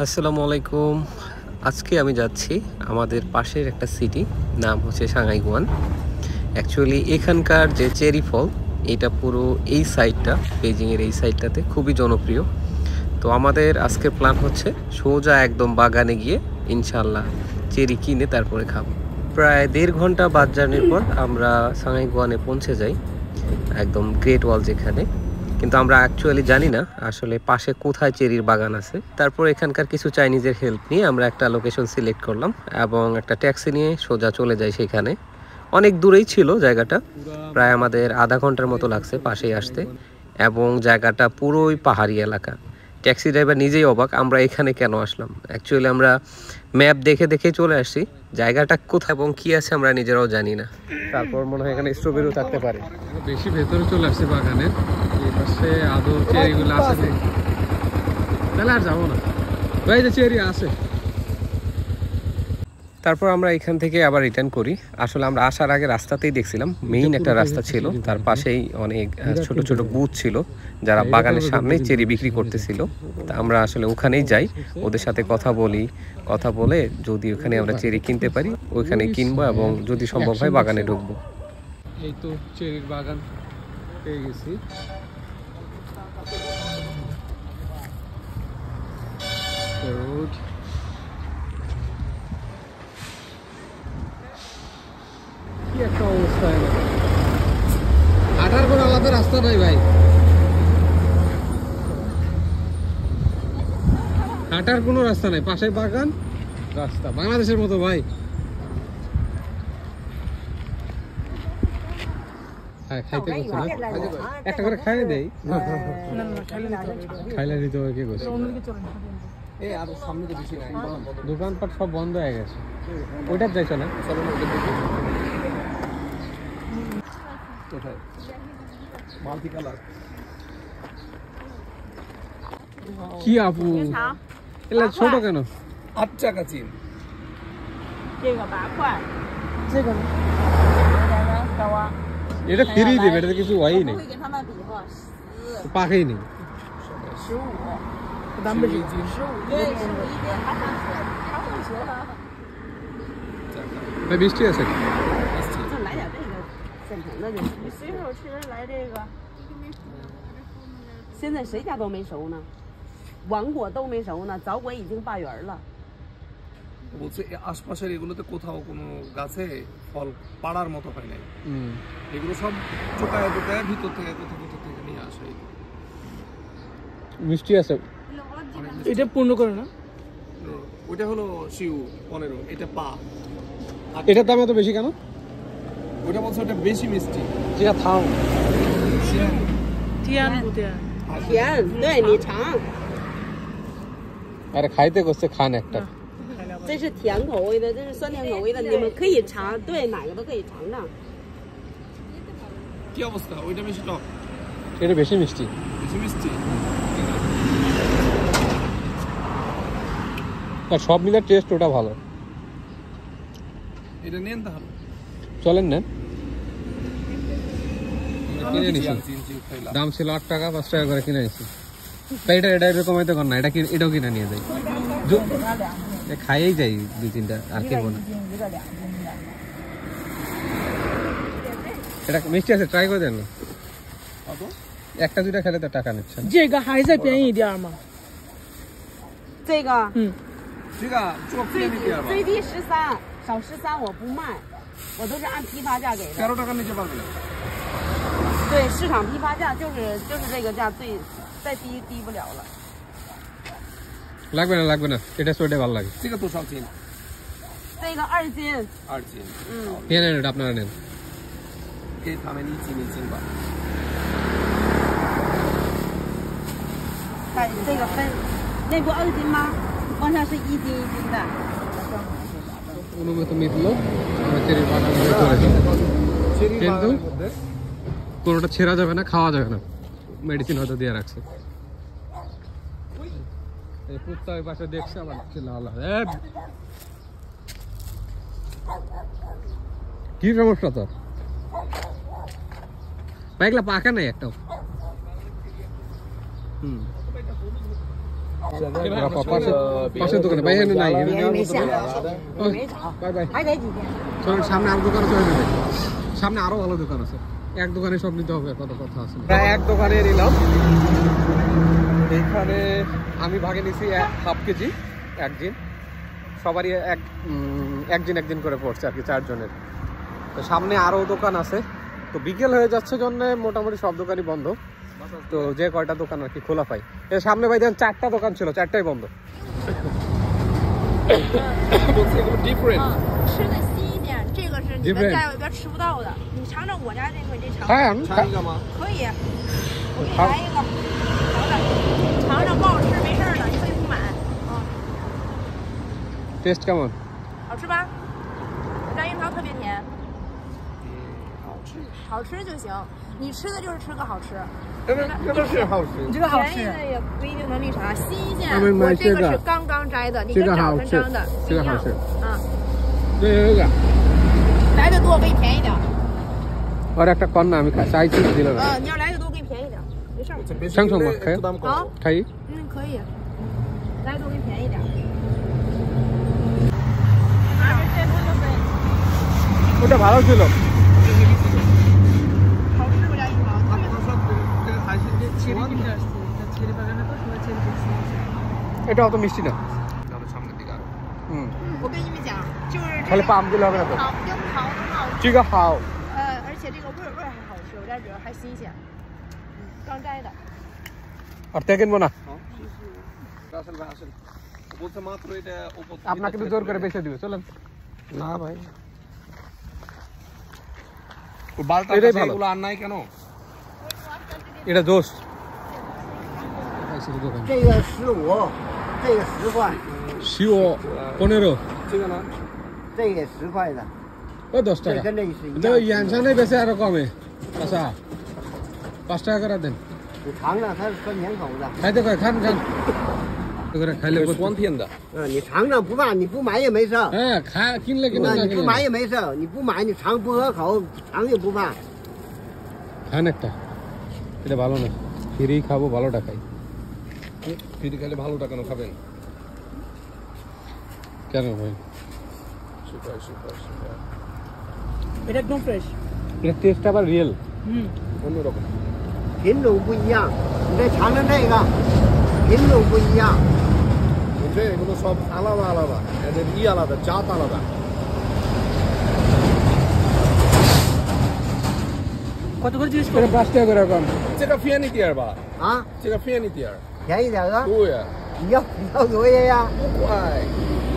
আসসালামু আলাইকুম। আজকে আমি যাচ্ছি আমাদের পাশের একটা সিটি, নাম হচ্ছে সাংহাই গুয়ান। অ্যাকচুয়ালি এখানকার যে চেরি ফল, এটা পুরো এই সাইডটা, বেজিংয়ের এই সাইডটাতে খুবই জনপ্রিয়। তো আমাদের আজকের প্ল্যান হচ্ছে সোজা একদম বাগানে গিয়ে ইনশাল্লাহ চেরি কিনে তারপরে খাবো। প্রায় 1.5 ঘন্টা বাস জার্নির পর আমরা সাংহাই গুয়ানে পৌঁছে যাই, একদম গ্রেট ওয়াল যেখানে। কিন্তু আমরা অ্যাকচুয়ালি জানি না আসলে পাশে কোথায় চেরির বাগান আছে। তারপর এখানকার কিছু চাইনিজের হেল্প নিয়ে আমরা একটা লোকেশন সিলেক্ট করলাম এবং একটা ট্যাক্সি নিয়ে সোজা চলে যাই সেখানে। অনেক দূরেই ছিল জায়গাটা, প্রায় আমাদের আধা ঘন্টার মতো লাগছে পাশেই আসতে, এবং জায়গাটা পুরোই পাহাড়ি এলাকা। ট্যাক্সি ড্রাইভার নিজেই অবাক আমরা এখানে কেন আসলাম। অ্যাকচুয়ালি আমরা ম্যাপ দেখে দেখে চলে আসছি, জায়গাটা কোথায় এবং কি আছে আমরা নিজেরাও জানি না। তারপর মনে হয় এখানে স্ট্রবেরিও থাকতে পারে। বেশি ভেতরে চলে আসছে বাগানের, এই পাশে আদৌ চেরিগুলো আছে, তাহলে আর যাবো না ভাই, যে চেরি আছে। তারপর আমরা এখান থেকে আবার রিটার্ন করি। আসলে আমরা আসার আগে রাস্তাতেই দেখছিলাম মেইন একটা রাস্তা ছিল, তার পাশেই অনেক ছোট ছোট বুথ ছিল যারা বাগানের সামনেই চেরি বিক্রি করতেছিল। তা আমরা আসলে ওখানেই যাই, ওদের সাথে কথা বলে যদি ওখানে আমরা চেরি কিনতে পারি ওইখানে কিনবো, এবং যদি সম্ভব হয় বাগানে ঢুকবো। এই তো চেরির বাগান পেয়ে গেছি। কি একটা অবস্থা, হাঁটার কোনো আলাদা রাস্তা নাই ভাই, হাঁটার কোনো রাস্তা নাই, পাশে বাগান, রাস্তা বাংলাদেশের মতো ভাই। হ্যাঁ, খাইতে করছে না, একটা করে খাইয়ে দেই, খাইলে দিতে হবে। কে করছে? দোকানপাট সব বন্ধ হয়ে গেছে, ওইটার যাইছো না? কি আপু এলা ছোট কেন? 8টাকা চিন।这个8块，这个呢？高啊。 এটা ফ্রি দিবে, এটাতে কিছু হয়ই নেই, 会跟他们比划পাকেই নেই। 15，咱们是15，对，15一点，他上学了。 ভাই বৃষ্টি আছে? 就来点这个现成的就行。你随手吃来这个。现在谁家都没熟呢，王果都没熟呢，枣果已经罢园了。 বলছে আশপাশের এগুলোতে কোথাও কোনো গাছে ফল পাড়ার মতো হয় নাই, এগুলো সব চোকায় চোকায় ভিতর থেকে কোথা থেকে নিয়ে আসে। মিষ্টি আছে, এটা পূর্ণ করে না? ওইটা হলো শিউ 15, এটা পা। এটার দাম এত বেশি কেন? ওইটা বলছে ওটা বেশি মিষ্টি। যেটা থাও 甜不甜？甜，对你尝， আরে খাইতে করছে, খান একটা।这是甜口味的，这是酸甜口味的，你们可以尝，对，哪个都可以尝尝。 কি অবস্থা? ওইটা বেশি টক, এটা বেশি মিষ্টি। বেশি মিষ্টি। আর সব মিলে টেস্ট ওটা ভালো। এটা নেন তাহলে, চলেন না, কিনে নিছি। চিন খাইলাম। দাম ছিল 8 টাকা, 5 টাকা করে কিনে নিছি। তাই এটা এরকম হয়তো কর না, এটাও কিনে নিয়ে যাই, খাইয়েই যাই 2-3টা, আর কিনবো না। এটা মিষ্টি আছে, ট্রাই করে দেন না। একটা দুইটা খেলে তো টাকা নিচ্ছে।这个还再便宜一点吗？这个，这个做便宜点吧，最低13，少13我不卖，我都是按批发价给的。 13টাকা নিচে পারবে না।对，市场批发价就是这个价，再低不了了。 লাগবে না, এটা সোডে ভালো লাগে। 这个多少斤？这个2斤， 2斤。নিয়ে নেন, এটা আপনারা নেন।给他们1斤吧。看这个分，内部2斤吗？往上是1斤1斤的。 অনুমতি মিটলো, আমরা চেরি বাগান ধরে চলেছি, কিন্তু কোনোটা ছেঁড়া যাবে না, খাওয়া যাবে না, মেডিসিন হয়তো দিয়ে রাখছে। এই কুত্তা ওই পাশে দেখছে, আবার কি সমস্যা তো? বাইকলা পাকা নাই একটাও। পাশের দোকানে ভাই এখানে নাই没下，没找， বাই বাই还得几天。 চলেন সামনে আরো দোকান আছে সামনে আরো ভালো দোকান আছে এক দোকানে সব নিতে হবে কত কথা আছে এক দোকানে নিলাম এখানে আমি ভাগে নিছি 1/2 কেজি একদিন সবারই একদিন করে পড়ছে আর কি 4 জনের তো সামনে আরো দোকান আছে তো বিকেল হয়ে যাচ্ছে জন্য মোটামুটি সব দোকানই বন্ধ তো যে কয়টা দোকান আর কি খোলা পাই এর সামনে ভাই দেখেন 4টা দোকান ছিল 4টাই বন্ধ ডিফারেন্ট 吃的新鲜，这个是你们家里边吃不到的。你尝尝我家这个，你这尝 হ্যাঁ 尝一个吗？可以。我给你来一个，尝尝不好吃没事的，你可以不买。 টেস্ট কেমন 好吃吧？我家樱桃特别甜，好吃就行。你吃的就是吃个好吃，这是好吃。你这个好便宜吃，的也不一定能那啥。新鲜，他们买我这这个个是刚刚摘的，你跟长跟张的不一样这个好吃啊。这个来的多我给你便宜点。 আর একটা কর্না আমি চাইছি দিলাম 你要来的多我给你便宜点，没事儿。 상상 막 해요? 어? খাই 可以，来的多给你便宜点。 ওটা ভালো ছিল 好吃我家樱桃，他们这个还是এটা অত মিষ্টি না সামনের দিকে আরো হুম 我跟你们讲，就是这 খালি 个 পাম দিলে হবে না তো 樱桃很好吃， চিকা খাও 而且这个味儿还好吃，我家主要还新鲜，刚摘的。 আর তে কিনবো না আসেন ভাই আসেন বলতে মাত্র এটা উপর আপনাকে তো জোর করে বেচে দিবে চলেন না ভাই ও বালটা এটাই ভালো। এগুলো আর নাই কেন এটা দোষ 这个15，这个10块， শিও 15 这个呢这个也10块的， ও 10 这 টাকা 跟这是一 তো 样。 ইয়ানসানে বেচে আরো কমে আচ্ছা 5 টাকা করে দেন 你尝尝，它是酸甜口的。 খাইতে কয় খান খান তো করে খাইলে 酸甜的你尝尝不怕，你不买也没事。 হ্যাঁ কিনলে কিনলে 那 না 你不 কিনলে 买也没事，你不买你尝不合口，尝也不怕。 খান একটা এটা ভালো না ফ্রি খাবো ভালোটা খাই ফিরে খেলে ভালোটা কেন খাবেন কেন ভাই সুপার সুপার সুপার এটা একদম ফ্রেশ। এটা টেস্ট আবার রিয়েল অন্যরকম 品种不一样，你再尝尝这个，品种不一样。 বুঝলে এগুলো সব আলাদা আলাদা এদের আলাদা জাত আলাদা কত করে জিজ্ঞেস এটা 5 টাকা করে কম 这个便宜点儿吧啊，这个便宜点儿便宜点啊！对呀你要多少钱呀？ 5块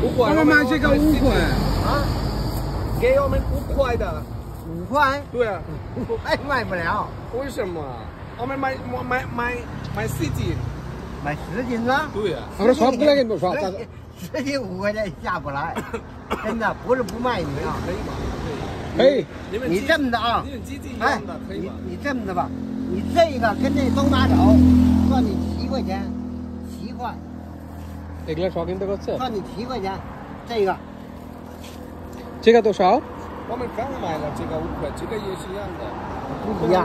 5块 我们买这个5块啊，给我们5块的5块，对呀5块卖不了，为什么我们买10斤买10斤呢。对呀 আমরা সবগুলা কিনবো সব 10斤5块钱下不来，真的不是不卖你啊。可以吧 এই 你这么的啊，你们基金一哎样的可，以吧你这么的吧，你这个跟这都拿走，算你7块钱，7块， এগুলা সব কিনতে করছে 算你7块钱，这个 ঠিক আছে তো সব 我们刚买了这个5块这个也是一样的不一样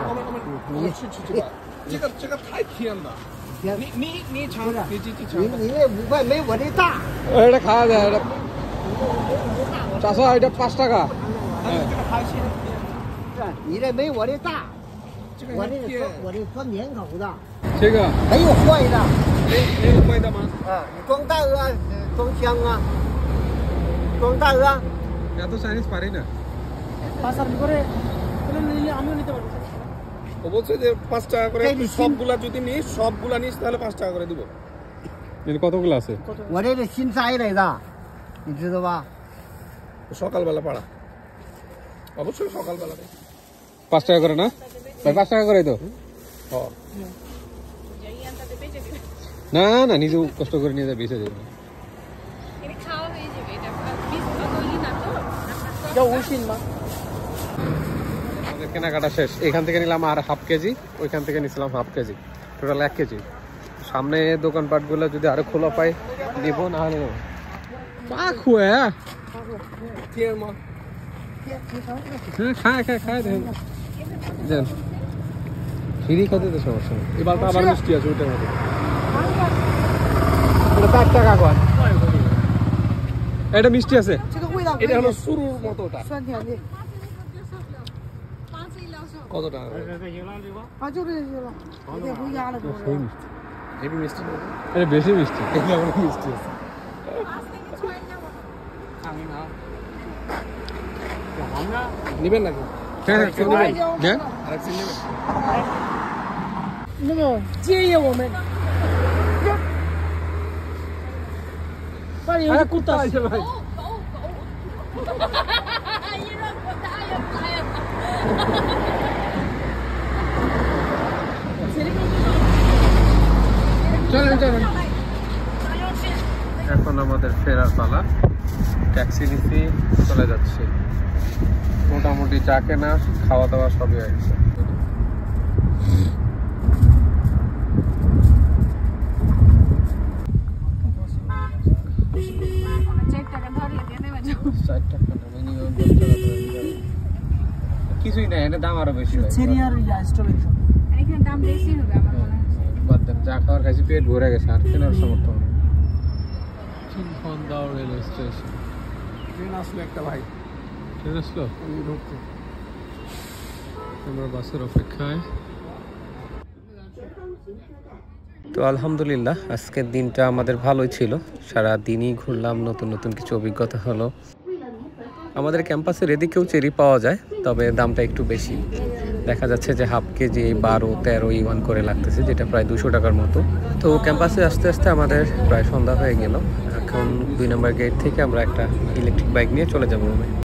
我们吃这个这个太甜了你尝你自己尝你那5块没我这大， এটা খাওয়া যায় এটা 400 এটা 5 টাকা 这个还是是你这没我这大，这个我这很甜我这酸甜口的，这个没有坏的，没有坏的吗啊，你装大鹅，装香啊，装大鹅， এত চাইনিজ পারি না পাঁচালি করে নিলে আমিও নিতে পারবো। ও বলছে যে 5 টাকা করে এই যে সবগুলা যদি নিস সবগুলা নিস তাহলে 5 টাকা করে দিব এর কতগুলো আছে 我这是新摘来的，你知道吧？ সকালবেলা পাড়া অবশ্যই সকালবেলা 5 টাকা করে না ভাই 5 টাকা করে তো হ্যাঁ না না নিজে কষ্ট করে নিয়ে যা বেঁচে যাবে要无心吗？ আমাদের কেনাকাটা শেষ এখান থেকে নিলাম আর 1/2 কেজি ওইখান থেকে নিছিলাম 1/2 কেজি টোটাল 1 কেজি সামনে দোকানপাটগুলো যদি আরো খোলা পাই নিব না হলে পা খুয়ে 甜吗 খায় খায় খায় দেখেন দেন ফ্রি খাতে তো সমস্যা নেই এবারটা আবার মিষ্টি আছে ওইটার মধ্যে মানে 4 টাকা কয়। এটা মিষ্টি আছে।这个味道可以 এটা হলো শুরুর মতোটা 酸甜的 কত টাকা 啊，就这些了，有点回家了，是不是？ হেভি মিষ্টি এটা বেশি মিষ্টি। এটা অনেক মিষ্টি আছে নেবেন নাকি হ্যাঁ হ্যাঁ চিনি নেবেন। হ্যাঁ আরেক চিনি নেবেন那个建议我们，把你们给我打起来。 চলেন চলেন। এখন আমাদের ফেরার পালা। ট্যাক্সি নিচ্ছি, চলে যাচ্ছি। মোটামুটি চা কেনা খাওয়া দাওয়া সবই হয়ে গেছে। কিছুই নাই, এনে দাম আরো বেশি। এখানে দাম বেশি হবে আমার মনে হয়। বাদ দেন, যা খাওয়ার খাইছি পেট ভরে গেছে, আর কেনার সামর্থ্য নেই। চিনফনদাও রেলওয়ে স্টেশন। ট্রেন আসলো একটা ভাই ট্রেন আসলো, আমি ঢুকতে আমরা বাসের অপেক্ষায়। তো আলহামদুলিল্লাহ আজকের দিনটা আমাদের ভালোই ছিল, সারা দিনই ঘুরলাম, নতুন নতুন কিছু অভিজ্ঞতা হলো। আমাদের ক্যাম্পাসের এদিকেও চেরি পাওয়া যায়, তবে দামটা একটু বেশি। দেখা যাচ্ছে যে হাফ কেজি 12-13 ইউয়ান করে লাগতেছে, যেটা প্রায় 200 টাকার মতো। তো ক্যাম্পাসে আস্তে আস্তে আমাদের প্রায় সন্ধ্যা হয়ে গেল। এখন 2 নম্বর গেট থেকে আমরা একটা ইলেকট্রিক বাইক নিয়ে চলে যাবো রুমে।